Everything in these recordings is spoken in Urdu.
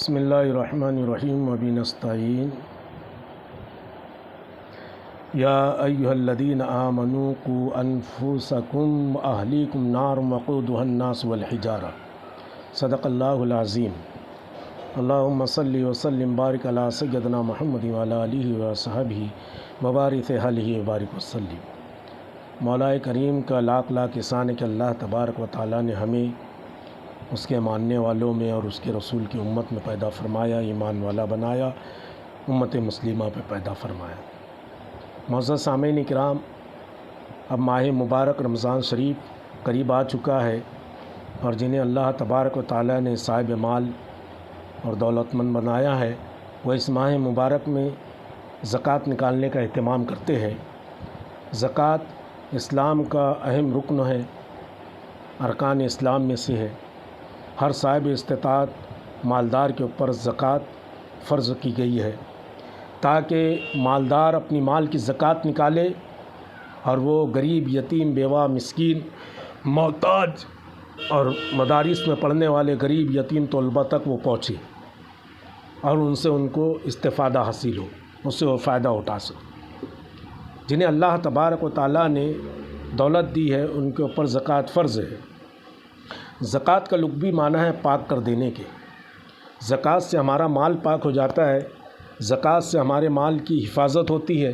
بسم اللہ الرحمن الرحیم وبہ نستعین یا ایہا الذین آمنوا قوا انفسکم واہلیکم نارا وقودها الناس والحجارہ صدق اللہ العظیم۔ اللہم صلی وسلم بارک علی سیدنا محمد وعلی آلہ وصحبہ وبارک علیہ وبارک وسلم۔ مولا کریم کا لاکھ لاکھ احسان ہے کہ اللہ تبارک و تعالیٰ نے ہمیں اس کے ماننے والوں میں اور اس کے رسول کی امت میں پیدا فرمایا، ایمان والا بنایا، امت مسلمہ پہ پیدا فرمایا۔ معزز سامعین کرام، اب ماہ مبارک رمضان شریف قریب آ چکا ہے، اور جنہیں اللہ تبارک و تعالیٰ نے صاحب مال اور دولت مند بنایا ہے، وہ اس ماہ مبارک میں زکوٰۃ نکالنے کا اہتمام کرتے ہیں۔ زکوٰۃ اسلام کا اہم رکن ہے، ارکان اسلام میں سے ہے۔ ہر صاحب استطاعت مالدار کے اوپر زکوٰۃ فرض کی گئی ہے، تاکہ مالدار اپنی مال کی زکوٰۃ نکالے اور وہ غریب، یتیم، بیوہ، مسکین، محتاج اور مدارس میں پڑھنے والے غریب یتیم طلباء تک وہ پہنچے اور ان سے ان کو استفادہ حاصل ہو، اس سے وہ فائدہ اٹھا سکے۔ جنہیں اللہ تبارک و تعالیٰ نے دولت دی ہے، ان کے اوپر زکوٰۃ فرض ہے۔ زکوٰۃ کا لغوی معنی ہے پاک کر دینے کے۔ زکوٰۃ سے ہمارا مال پاک ہو جاتا ہے، زکوٰۃ سے ہمارے مال کی حفاظت ہوتی ہے،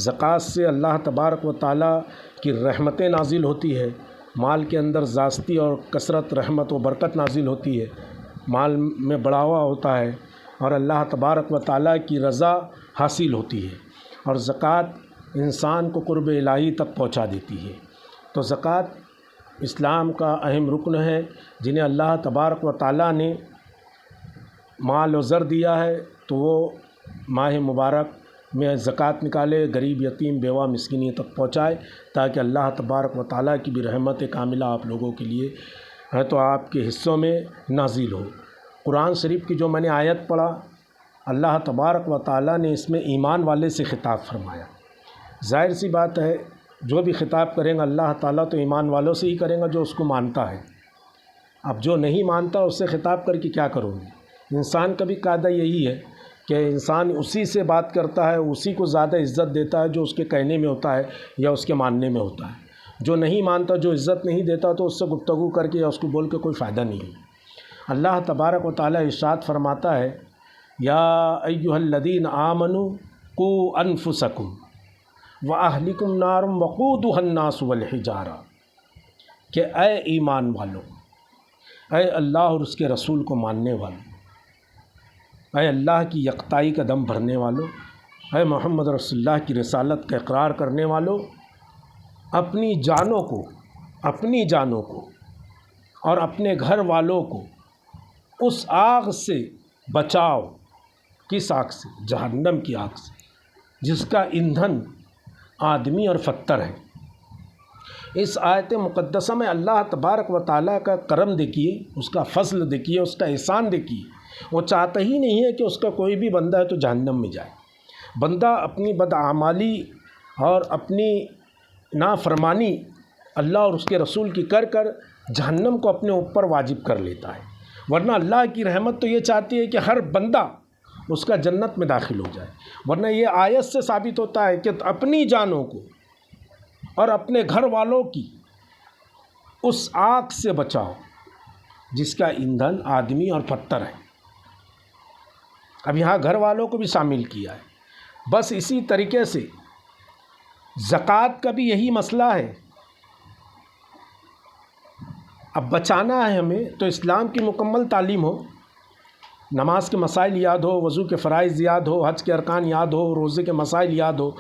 زکوٰۃ سے اللہ تبارک و تعالیٰ کی رحمتیں نازل ہوتی ہے، مال کے اندر زیادتی اور کثرت، رحمت و برکت نازل ہوتی ہے، مال میں بڑھاوا ہوتا ہے اور اللہ تبارک و تعالیٰ کی رضا حاصل ہوتی ہے، اور زکوٰۃ انسان کو قرب الہی تک پہنچا دیتی ہے۔ تو زکوٰۃ اسلام کا اہم رکن ہے۔ جنہیں اللہ تبارک و تعالیٰ نے مال و زر دیا ہے تو وہ ماہ مبارک میں زکوٰۃ نکالے، غریب، یتیم، بیوہ، مسکینی تک پہنچائے، تاکہ اللہ تبارک و تعالیٰ کی بھی رحمت کاملہ آپ لوگوں کے لیے ہے تو آپ کے حصوں میں نازل ہو۔ قرآن شریف کی جو میں نے آیت پڑھا، اللہ تبارک و تعالیٰ نے اس میں ایمان والے سے خطاب فرمایا۔ ظاہر سی بات ہے، جو بھی خطاب کریں گا اللہ تعالیٰ تو ایمان والوں سے ہی کریں گا جو اس کو مانتا ہے۔ اب جو نہیں مانتا اس سے خطاب کر کے کیا کروں گی؟ انسان کا بھی قاعدہ یہی ہے کہ انسان اسی سے بات کرتا ہے، اسی کو زیادہ عزت دیتا ہے جو اس کے کہنے میں ہوتا ہے یا اس کے ماننے میں ہوتا ہے۔ جو نہیں مانتا، جو عزت نہیں دیتا، تو اس سے گفتگو کر کے یا اس کو بول کے کوئی فائدہ نہیں ہے۔ اللہ تبارک و تعالیٰ ارشاد فرماتا ہے، یا ایھا الذین آمنوا قوا انفسکم واہلیکم نارا وقودها الناس والحجارہ، کہ اے ایمان والو، اے اللہ اور اس کے رسول کو ماننے والو، اے اللہ کی یکتائی کا دم بھرنے والو، اے محمد رسول اللہ کی رسالت کا اقرار کرنے والو، اپنی جانوں کو اور اپنے گھر والوں کو اس آگ سے بچاؤ۔ کس آگ سے؟ جہنم کی آگ سے، جس کا ایندھن آدمی اور پتھر ہے۔ اس آیت مقدسہ میں اللہ تبارک و تعالیٰ کا کرم دیکھیے، اس کا فضل دیکھیے، اس کا احسان دیکھیے۔ وہ چاہتا ہی نہیں ہے کہ اس کا کوئی بھی بندہ ہے تو جہنم میں جائے۔ بندہ اپنی بدعمالی اور اپنی نافرمانی اللہ اور اس کے رسول کی کر جہنم کو اپنے اوپر واجب کر لیتا ہے، ورنہ اللہ کی رحمت تو یہ چاہتی ہے کہ ہر بندہ اس کا جنت میں داخل ہو جائے۔ ورنہ یہ آیت سے ثابت ہوتا ہے کہ اپنی جانوں کو اور اپنے گھر والوں کی اس آگ سے بچاؤ جس کا ایندھن آدمی اور پتھر ہے۔ اب یہاں گھر والوں کو بھی شامل کیا ہے۔ بس اسی طریقے سے زکوٰۃ کا بھی یہی مسئلہ ہے۔ اب بچانا ہے ہمیں تو اسلام کی مکمل تعلیم ہو، نماز کے مسائل یاد ہو، وضو کے فرائض یاد ہو، حج کے ارکان یاد ہو، روزے کے مسائل یاد ہو۔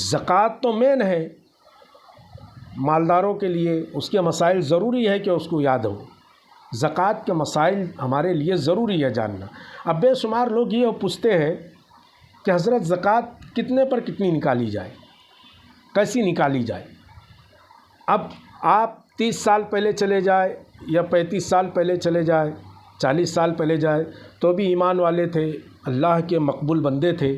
زکوٰۃ تو مین ہے مالداروں کے لیے، اس کے مسائل ضروری ہے کہ اس کو یاد ہو۔ زکوٰۃ کے مسائل ہمارے لیے ضروری ہے جاننا۔ اب بے شمار لوگ یہ پوچھتے ہیں کہ حضرت زکوٰۃ کتنے پر کتنی نکالی جائے، کیسی نکالی جائے؟ اب آپ 30 سال پہلے چلے جائے یا 35 سال پہلے چلے جائے، 40 سال پہلے جائے، تو بھی ایمان والے تھے، اللہ کے مقبول بندے تھے،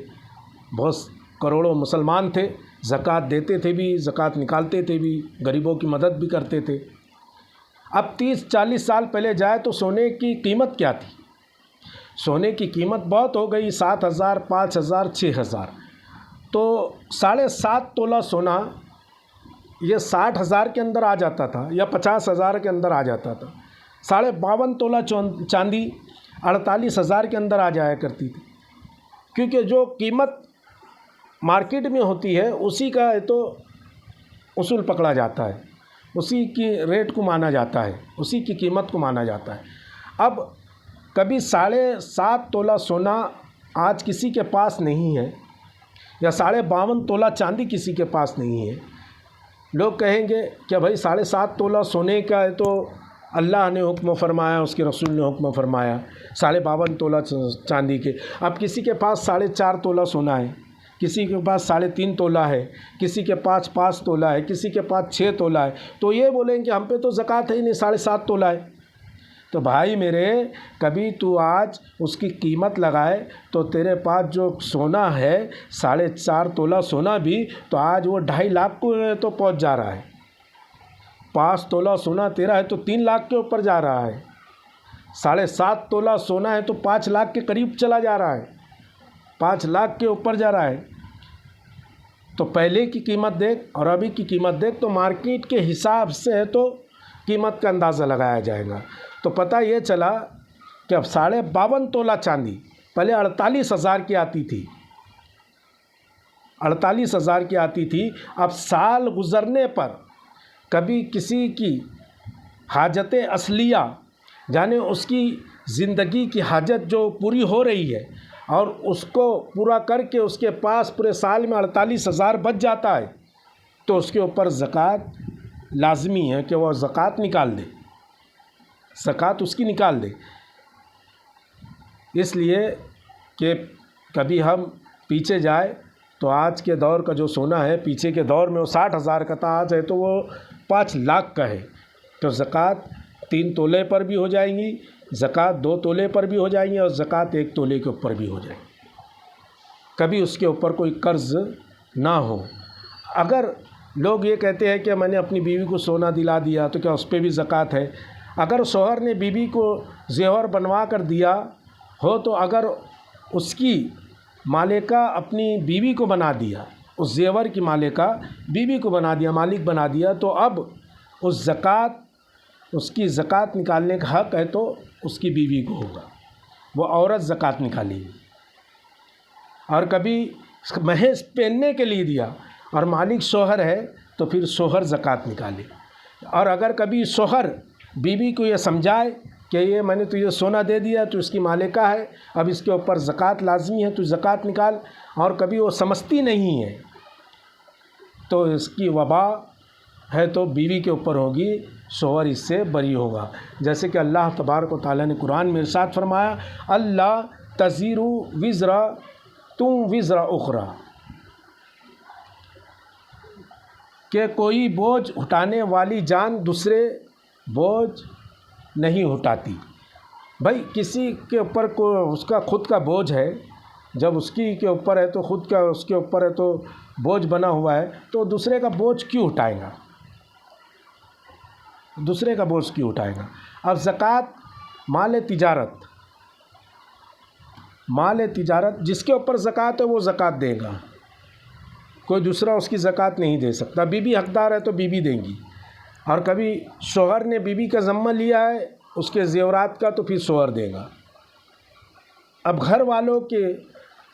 بہت کروڑوں مسلمان تھے، زکوٰۃ دیتے تھے بھی، زکوٰۃ نکالتے تھے بھی، غریبوں کی مدد بھی کرتے تھے۔ اب 30-40 سال پہلے جائے تو سونے کی قیمت کیا تھی؟ سونے کی قیمت بہت ہو گئی، 7,000 5,000 6,000، تو 7.5 تولہ سونا یہ 60,000 کے اندر آ جاتا تھا یا 50,000 کے اندر آ جاتا تھا، 52.5 تولہ چاندی 48,000 کے اندر آ جایا کرتی تھی، کیونکہ جو قیمت مارکیٹ میں ہوتی ہے اسی کا تو اصول پکڑا جاتا ہے، اسی کی ریٹ کو مانا جاتا ہے، اسی کی قیمت کو مانا جاتا ہے۔ اب کبھی 7.5 تولہ سونا آج کسی کے پاس نہیں ہے یا 52.5 تولہ چاندی کسی کے پاس نہیں ہے، لوگ کہیں گے کہ بھائی 7.5 تولہ سونے کا ہے تو اللہ نے حکم فرمایا، اس کے رسول نے حکم فرمایا، 52.5 تولہ چاندی کے۔ اب کسی کے پاس 4.5 تولہ سونا ہے، کسی کے پاس 3.5 تولہ ہے، کسی کے پاس 5 تولہ ہے، کسی کے پاس 6 تولہ ہے، تو یہ بولیں کہ ہم پہ تو زکوٰۃ ہے ہی نہیں، 7.5 تولہ ہے۔ تو بھائی میرے، کبھی تو آج اس کی قیمت لگائے تو تیرے پاس جو سونا ہے 4.5 تولہ سونا بھی تو آج وہ 2.5 لاکھ کو تو پہنچ جا رہا ہے، 5 تولہ سونا تیرا ہے تو 3 لاکھ کے اوپر جا رہا ہے، 7.5 تولہ سونا ہے تو 5 لاکھ کے قریب چلا جا رہا ہے، 5 لاکھ کے اوپر جا رہا ہے۔ تو پہلے کی قیمت دیکھ اور ابھی کی قیمت دیکھ، تو مارکیٹ کے حساب سے تو قیمت کا اندازہ لگایا جائے گا۔ تو پتہ یہ چلا کہ اب 52.5 تولہ چاندی پہلے 48,000 کی آتی تھی، 48,000 کی آتی تھی، اب سال گزرنے پر کبھی کسی کی حاجت اصلیہ یعنی اس کی زندگی کی حاجت جو پوری ہو رہی ہے اور اس کو پورا کر کے اس کے پاس پورے سال میں 48,000 بچ جاتا ہے، تو اس کے اوپر زکوٰۃ لازمی ہے کہ وہ زکوٰۃ نکال دے، زکوٰۃ اس کی نکال دے۔ اس لیے کہ کبھی ہم پیچھے جائے تو آج کے دور کا جو سونا ہے، پیچھے کے دور میں وہ 60,000 کا تھا، آج ہے تو وہ 5 لاکھ کا ہے، تو زکوٰۃ 3 تولے پر بھی ہو جائیں گی، زکوٰۃ 2 تولے پر بھی ہو جائیں گی اور زکوٰۃ 1 تولے کے اوپر بھی ہو جائے گی، کبھی اس کے اوپر کوئی قرض نہ ہو۔ اگر لوگ یہ کہتے ہیں کہ میں نے اپنی بیوی کو سونا دلا دیا تو کیا اس پہ بھی زکوٰۃ ہے؟ اگر شوہر نے بیوی کو زیور بنوا کر دیا ہو تو اگر اس کی مالکہ اپنی بیوی کو بنا دیا، اس زیور کی مالکہ بیوی کو بنا دیا، مالک بنا دیا، تو اب اس کی زکوٰۃ نکالنے کا حق ہے تو اس کی بیوی کو ہوگا، وہ عورت زکوٰۃ نکالے گی۔ اور کبھی محض پہننے کے لیے دیا اور مالک شوہر ہے تو پھر شوہر زکوٰۃ نکالے۔ اور اگر کبھی شوہر بیوی کو یہ سمجھائے کہ یہ میں نے تجھے سونا دے دیا تو اس کی مالکہ ہے، اب اس کے اوپر زکوٰۃ لازمی ہے تو زکوٰۃ نکال، اور کبھی وہ سمجھتی نہیں ہے تو اس کی وبا ہے تو بیوی کے اوپر ہوگی، شوہر اس سے بری ہوگا۔ جیسے کہ اللہ تبارک و تعالیٰ نے قرآن میں ارشاد فرمایا، اللہ تزیر وزر تم وزر اخری، کہ کوئی بوجھ اٹھانے والی جان دوسرے بوجھ نہیں اٹھاتی۔ بھائی کسی کے اوپر اس کا خود کا بوجھ ہے، جب اس کی کے اوپر ہے تو خود کا اس کے اوپر ہے تو بوجھ بنا ہوا ہے، تو دوسرے کا بوجھ کیوں اٹھائے گا؟ دوسرے کا بوجھ کیوں اٹھائے گا؟ اب زکوٰۃ مال تجارت جس کے اوپر زکوٰۃ ہے وہ زکوٰۃ دے گا، کوئی دوسرا اس کی زکوٰۃ نہیں دے سکتا۔ بیوی حقدار ہے تو بیوی دیں گی، اور کبھی شوہر نے بیوی کا ذمہ لیا ہے اس کے زیورات کا تو پھر شوہر دے گا۔ اب گھر والوں کے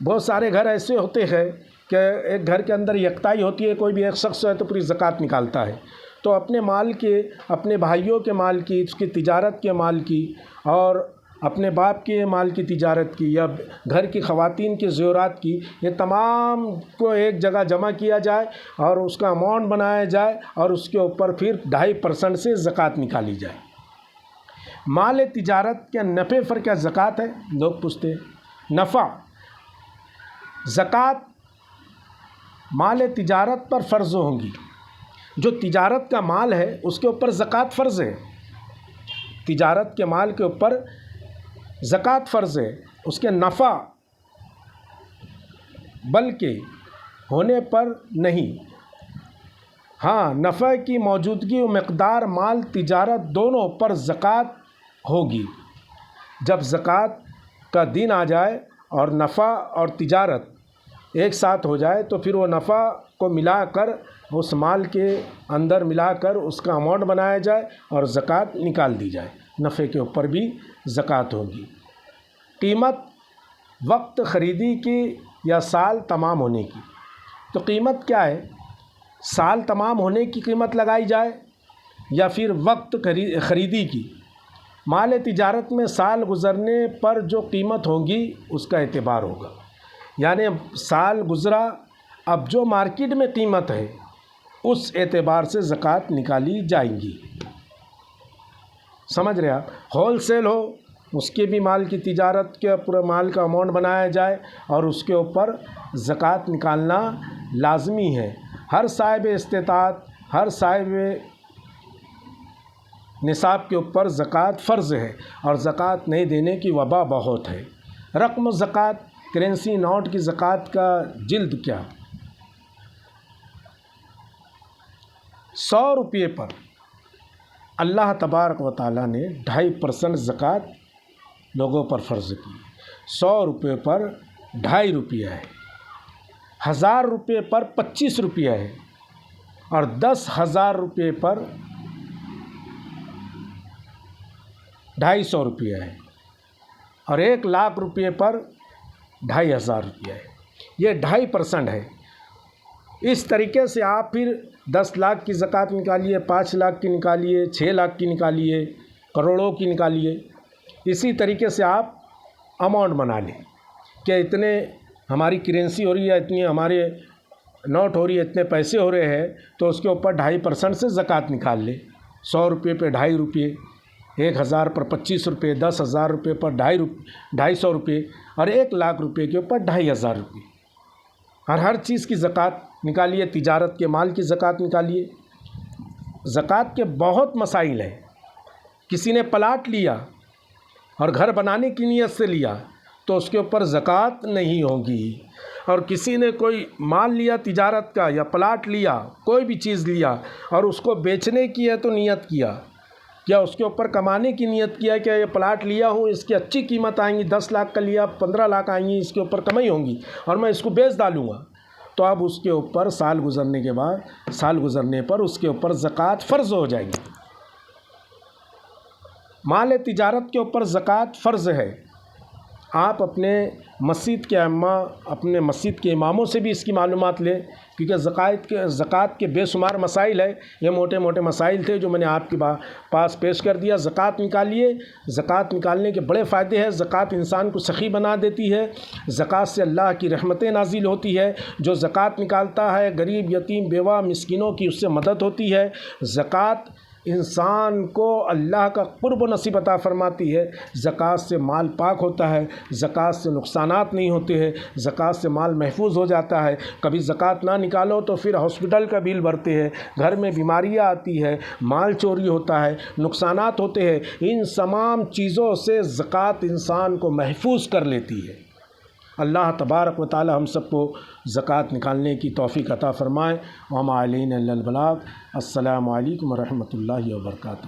بہت سارے گھر ایسے ہوتے ہیں کہ ایک گھر کے اندر یکتائی ہوتی ہے، کوئی بھی ایک شخص ہے تو پوری زکوٰۃ نکالتا ہے، تو اپنے مال کے، اپنے بھائیوں کے مال کی، اس کی تجارت کے مال کی، اور اپنے باپ کے مال کی تجارت کی، یا گھر کی خواتین کے زیورات کی، یہ تمام کو ایک جگہ جمع کیا جائے اور اس کا اماؤنٹ بنایا جائے اور اس کے اوپر پھر 2.5% سے زکوٰۃ نکالی جائے۔ مال تجارت کے نفع پر کیا زکوٰۃ ہے؟ لوگ پوچھتے ہیں۔ نفع، زکوٰۃ مال تجارت پر فرض ہوں گی، جو تجارت کا مال ہے اس کے اوپر زکوٰۃ فرض ہے، تجارت کے مال کے اوپر زکوٰۃ فرض ہے، اس کے نفع بلکہ ہونے پر نہیں۔ ہاں، نفع کی موجودگی و مقدار مال تجارت دونوں پر زکوٰۃ ہوگی۔ جب زکوٰۃ کا دن آ جائے اور نفع اور تجارت ایک ساتھ ہو جائے تو پھر وہ نفع کو ملا کر اس مال کے اندر ملا کر اس کا اماؤنٹ بنایا جائے اور زکوٰۃ نکال دی جائے، نفع کے اوپر بھی زکوٰۃ ہوگی۔ قیمت وقت خریدی کی یا سال تمام ہونے کی؟ تو قیمت کیا ہے؟ سال تمام ہونے کی قیمت لگائی جائے یا پھر وقت خریدی کی؟ مال تجارت میں سال گزرنے پر جو قیمت ہوگی اس کا اعتبار ہوگا، یعنی سال گزرا، اب جو مارکیٹ میں قیمت ہے اس اعتبار سے زکوٰۃ نکالی جائیں گی۔ سمجھ رہے آپ؟ ہول سیل ہو اس کے بھی مال کی تجارت کے پورے مال کا اماؤنٹ بنایا جائے اور اس کے اوپر زکوٰۃ نکالنا لازمی ہے۔ ہر صاحب استطاعت، ہر صاحب نصاب کے اوپر زکوٰۃ فرض ہے اور زکوٰۃ نہیں دینے کی وبا بہت ہے۔ رقم زکوٰۃ، کرنسی نوٹ کی زکوٰۃ کا جلد کیا؟ 100 روپے پر اللہ تبارک و تعالیٰ نے 2.5% زکوٰۃ لوگوں پر فرض کی۔ 100 روپے پر 2.5 روپیہ ہے، 1000 روپے پر 25 روپیہ ہے اور 10,000 روپے پر 250 روپیہ ہے اور 1,00,000 روپے پر 2,500 روپیہ ہے۔ یہ 2.5% ہے۔ اس طریقے سے آپ پھر 10 لاکھ کی زکوٰۃ نکالیے، 5 لاکھ کی نکالیے، 6 لاکھ کی نکالیے، کروڑوں کی نکالیے۔ اسی طریقے سے آپ اماؤنٹ بنا لیں کہ اتنے ہماری کرنسی ہو رہی ہے، اتنی ہمارے نوٹ ہو رہی ہے، اتنے پیسے ہو رہے ہیں، تو اس کے اوپر 2.5% سے زکوٰۃ نکال لیں۔ 100 روپے پہ 2.5 روپے، 1,000 پر 25 روپے، 10,000 روپے پر 250 روپے اور 1,00,000 روپے کے اوپر 2,500 روپے۔ اور ہر چیز کی زکوٰۃ نکالیے، تجارت کے مال کی زکوٰۃ نکالیے۔ زکوٰۃ کے بہت مسائل ہیں۔ کسی نے پلاٹ لیا اور گھر بنانے کی نیت سے لیا تو اس کے اوپر زکوٰۃ نہیں ہوگی، اور کسی نے کوئی مال لیا تجارت کا یا پلاٹ لیا، کوئی بھی چیز لیا اور اس کو بیچنے کی ہے تو نیت کیا اس کے اوپر کمانے کی نیت کیا کہ یہ پلاٹ لیا ہوں، اس کی اچھی قیمت آئیں گی، 10 لاکھ کا لیا 15 لاکھ آئیں گی، اس کے اوپر کمائی ہوں گی اور میں اس کو بیچ ڈالوں گا، تو اب اس کے اوپر سال گزرنے پر اس کے اوپر زکوٰۃ فرض ہو جائے گی۔ مال تجارت کے اوپر زکوٰۃ فرض ہے۔ آپ اپنے مسجد کے ائمہ، اپنے مسجد کے اماموں سے بھی اس کی معلومات لیں، کیونکہ زکوٰۃ کے بے شمار مسائل ہے۔ یہ موٹے موٹے مسائل تھے جو میں نے آپ کے پاس پیش کر دیا۔ زکوٰۃ نکالیے، زکوٰۃ نکالنے کے بڑے فائدے ہیں۔ زکوٰۃ انسان کو سخی بنا دیتی ہے، زکوٰۃ سے اللہ کی رحمتیں نازل ہوتی ہے۔ جو زکوٰۃ نکالتا ہے، غریب، یتیم، بیوہ، مسکینوں کی اس سے مدد ہوتی ہے۔ زکوٰۃ انسان کو اللہ کا قرب و نصیب عطا فرماتی ہے۔ زکوٰۃ سے مال پاک ہوتا ہے، زکوٰۃ سے نقصانات نہیں ہوتے ہیں، زکوٰۃ سے مال محفوظ ہو جاتا ہے۔ کبھی زکوٰۃ نہ نکالو تو پھر ہاسپٹل کا بل بھرتے ہیں، گھر میں بیماریاں آتی ہے، مال چوری ہوتا ہے، نقصانات ہوتے ہیں۔ ان تمام چیزوں سے زکوٰۃ انسان کو محفوظ کر لیتی ہے۔ اللہ تبارک و تعالی ہم سب کو زکوٰۃ نکالنے کی توفیق عطا فرمائے۔ وما علینا الا البلاغ۔ السلام علیکم ورحمۃ اللہ وبرکاتہ۔